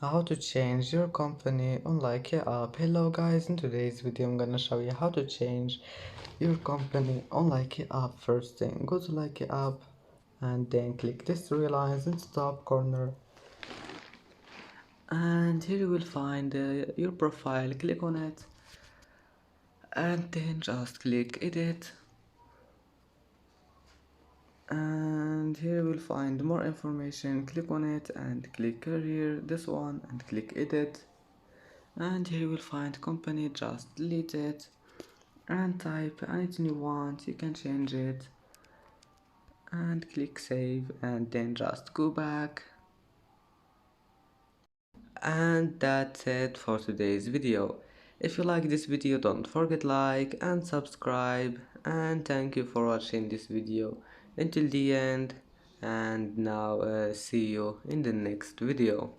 How to change your company on Likee app. Hello guys, in today's video I'm gonna show you how to change your company on Likee app. First thing, go to Likee app and then click this three lines in the top corner, and here you will find your profile. Click on it and then just click edit, and here you will find more information. Click on it and click career, this one, and click edit, and here you will find company. Just delete it and type anything you want. You can change it and click save, and then just go back. And that's it for today's video. If you like this video, don't forget like and subscribe, and thank you for watching this video until the end. And now see you in the next video.